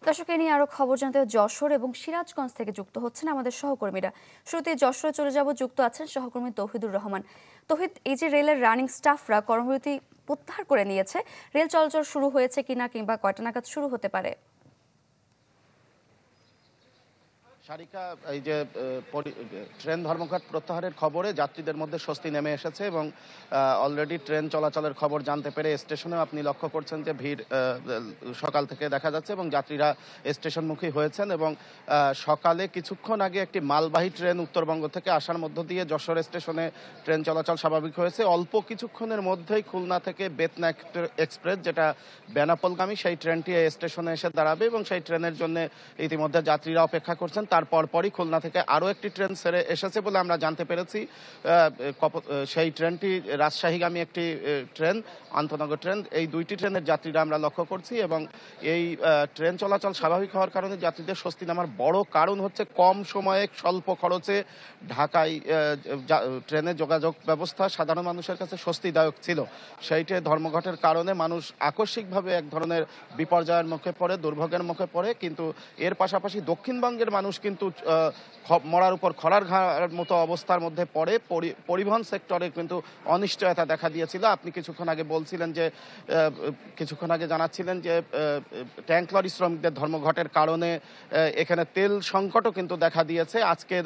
দর্শক, এ নিয়ে আরো খবর জানতে যশোর এবং সিরাজগঞ্জ থেকে যুক্ত হচ্ছেন আমাদের সহকর্মীরা। শুরুতে যশোরে চলে যাব, যুক্ত আছেন সহকর্মী তৌহিদুর রহমান। তৌহিদ, এই যে রেলের রানিং স্টাফরা কর্মবিরতি প্রত্যাহার করে নিয়েছে, রেল চলাচল শুরু হয়েছে কিনা কিংবা কয়টা নাগাদ শুরু হতে পারে? সারিকা, এই যে ট্রেন ধর্মঘট প্রত্যাহারের খবরে যাত্রীদের মধ্যে স্বস্তি নেমে এসেছে এবং অলরেডি ট্রেন চলাচলের খবর জানতে পেরে স্টেশনেও আপনি লক্ষ্য করছেন যে ভিড় সকাল থেকে দেখা যাচ্ছে এবং যাত্রীরা স্টেশনমুখী হয়েছেন। এবং সকালে কিছুক্ষণ আগে একটি মালবাহী ট্রেন উত্তরবঙ্গ থেকে আসার মধ্য দিয়ে যশোর স্টেশনে ট্রেন চলাচল স্বাভাবিক হয়েছে। অল্প কিছুক্ষণের মধ্যেই খুলনা থেকে বেতনা এক্সপ্রেস, যেটা বেনাপোলগামী, সেই ট্রেনটি স্টেশনে এসে দাঁড়াবে এবং সেই ট্রেনের জন্য ইতিমধ্যে যাত্রীরা অপেক্ষা করছেন। তারপর পরই খুলনা থেকে আরও একটি ট্রেন ছেড়ে এসেছে বলে আমরা জানতে পেরেছি। সেই ট্রেনটি রাজশাহীগামী একটি ট্রেন, আন্তনগর ট্রেন। এই দুইটি ট্রেনের যাত্রীরা আমরা লক্ষ্য করছি এবং এই ট্রেন চলাচল স্বাভাবিক হওয়ার কারণে যাত্রীদের স্বস্তি নামার বড় কারণ হচ্ছে কম সময়ে স্বল্প খরচে ঢাকায় ট্রেনের যোগাযোগ ব্যবস্থা সাধারণ মানুষের কাছে স্বস্তিদায়ক ছিল। সেইটি ধর্মঘটের কারণে মানুষ আকস্মিকভাবে এক ধরনের বিপর্যয়ের মুখে পড়ে, দুর্ভোগের মুখে পড়ে। কিন্তু এর পাশাপাশি দক্ষিণবঙ্গের মানুষ কিন্তু মরার উপর খড়ার ঘাড়ের মতো অবস্থার মধ্যে পড়ে। পরিবহন সেক্টরে কিন্তু অনিশ্চয়তা দেখা দিয়েছিল। আপনি কিছুক্ষণ আগে জানাচ্ছিলেন যে ট্যাঙ্ক লরি শ্রমিকদের ধর্মঘটের কারণে এখানে তেল সংকটও কিন্তু দেখা দিয়েছে। আজকের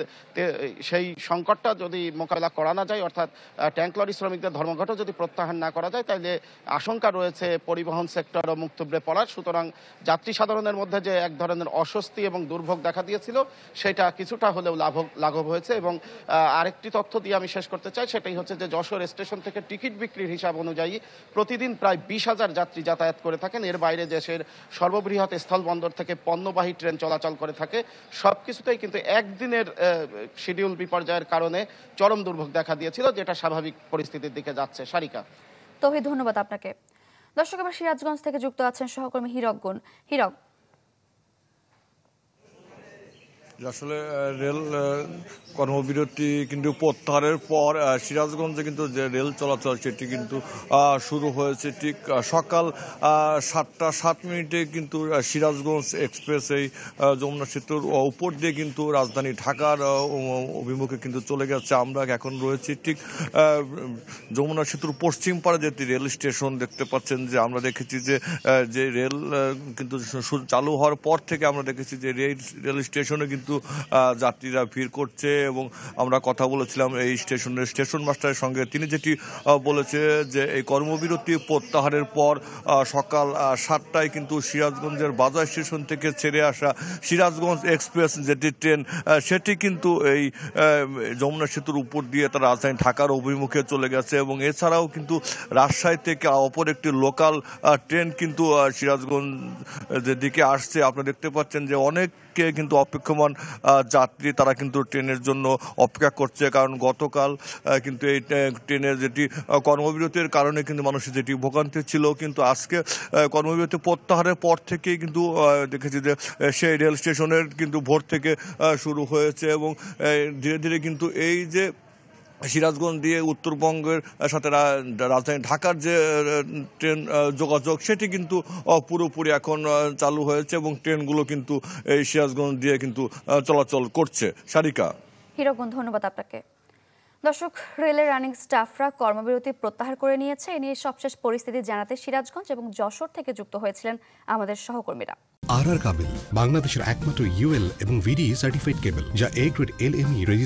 সেই সংকটটা যদি মোকাবেলা করা না যায়, অর্থাৎ ট্যাঙ্ক লরি শ্রমিকদের ধর্মঘটও যদি প্রত্যাহার না করা যায়, তাহলে আশঙ্কা রয়েছে পরিবহন সেক্টরও মুখ থুবড়ে পড়ার। সুতরাং যাত্রী সাধারণের মধ্যে যে এক ধরনের অস্বস্তি এবং দুর্ভোগ দেখা দিয়েছিল, সেটা কিছুটা হলেও লাঘব হয়েছে। এবং আরেকটি তথ্য দিয়ে আমি শেষ করতে চাই, সেটাই হচ্ছে যে যশোর স্টেশন থেকে টিকিট বিক্রির হিসাব অনুযায়ী প্রতিদিন প্রায় 20,000 যাত্রী যাতায়াত করে থাকেন। এর বাইরে দেশের সর্ববৃহৎ স্থলবন্দর থেকে পণ্যবাহী ট্রেন চলাচল করে থাকে। সবকিছুতেই কিন্তু একদিনের শিডিউল বিপর্যয়ের কারণে চরম দুর্ভোগ দেখা দিয়েছিল, যেটা স্বাভাবিক পরিস্থিতির দিকে যাচ্ছে। সারিকা। তৌহিদ, ধন্যবাদ আপনাকে। দর্শক, এবার সিরাজগঞ্জ থেকে যুক্ত আছেন সহকর্মী হিরক। আসলে রেল কর্মবিরতি কিন্তু প্রত্যাহারের পর সিরাজগঞ্জে কিন্তু যে রেল চলাচল সেটি কিন্তু শুরু হয়েছে ঠিক সকাল 7টা 7 মিনিটে। কিন্তু সিরাজগঞ্জ এক্সপ্রেস এই যমুনা সেতুর উপর দিয়ে কিন্তু রাজধানী ঢাকার অভিমুখে কিন্তু চলে গেছে। আমরা এখন রয়েছি ঠিক যমুনা সেতুর পশ্চিম পাড়ে যেটি রেল স্টেশন দেখতে পাচ্ছেন, যে আমরা দেখেছি যে রেল কিন্তু চালু হওয়ার পর থেকে আমরা দেখেছি যে রেল স্টেশনে কিন্তু যাত্রীরা ভিড় করছে। এবং আমরা কথা বলেছিলাম এই স্টেশনের স্টেশন মাস্টারের সঙ্গে, তিনি যেটি বলেছে যে এই কর্মবিরতি প্রত্যাহারের পর সকাল 7টায় কিন্তু সিরাজগঞ্জের বাজার স্টেশন থেকে ছেড়ে আসা সিরাজগঞ্জ এক্সপ্রেস যেটি ট্রেন, সেটি কিন্তু এই যমুনা সেতুর উপর দিয়ে তারা রাজধানী ঢাকার অভিমুখে চলে গেছে। এবং এছাড়াও কিন্তু রাজশাহী থেকে অপর একটি লোকাল ট্রেন কিন্তু সিরাজগঞ্জের দিকে আসছে। আপনারা দেখতে পাচ্ছেন যে অনেককে কিন্তু অপেক্ষমান যাত্রী, তারা কিন্তু ট্রেনের জন্য অপেক্ষা করছে। কারণ গতকাল কিন্তু এই ট্রেনের যেটি কর্মবিরতির কারণে কিন্তু মানুষের যেটি ভোগান্তি ছিল, কিন্তু আজকে কর্মবিরতি প্রত্যাহারের পর থেকেই কিন্তু দেখেছি যে সেই রেল স্টেশনের কিন্তু ভোর থেকে শুরু হয়েছে। এবং ধীরে ধীরে কিন্তু এই যে সিরাজগঞ্জ দিয়ে উত্তরবঙ্গের সাথে রাজধানী ঢাকার যে ট্রেন যোগাযোগ, সেটি কিন্তু পুরোপুরি এখন চালু হয়েছে এবং ট্রেনগুলো কিন্তু এই সিরাজগঞ্জ দিয়ে কিন্তু চলাচল করছে। সারিকা। হিরকগঞ্জ, ধন্যবাদ আপনাকে। দর্শক, রেলের রানিং স্টাফরা কর্মবিরতি প্রত্যাহার করে নিয়েছে। এ নিয়ে সবশেষ পরিস্থিতি জানাতে সিরাজগঞ্জ এবং যশোর থেকে যুক্ত হয়েছিলেন আমাদের সহকর্মীরা। কাবিল বাংলাদেশের একমাত্র ইউএল এবং ভিডি সার্টিফাইড কেবল, যা A গ্রেড LME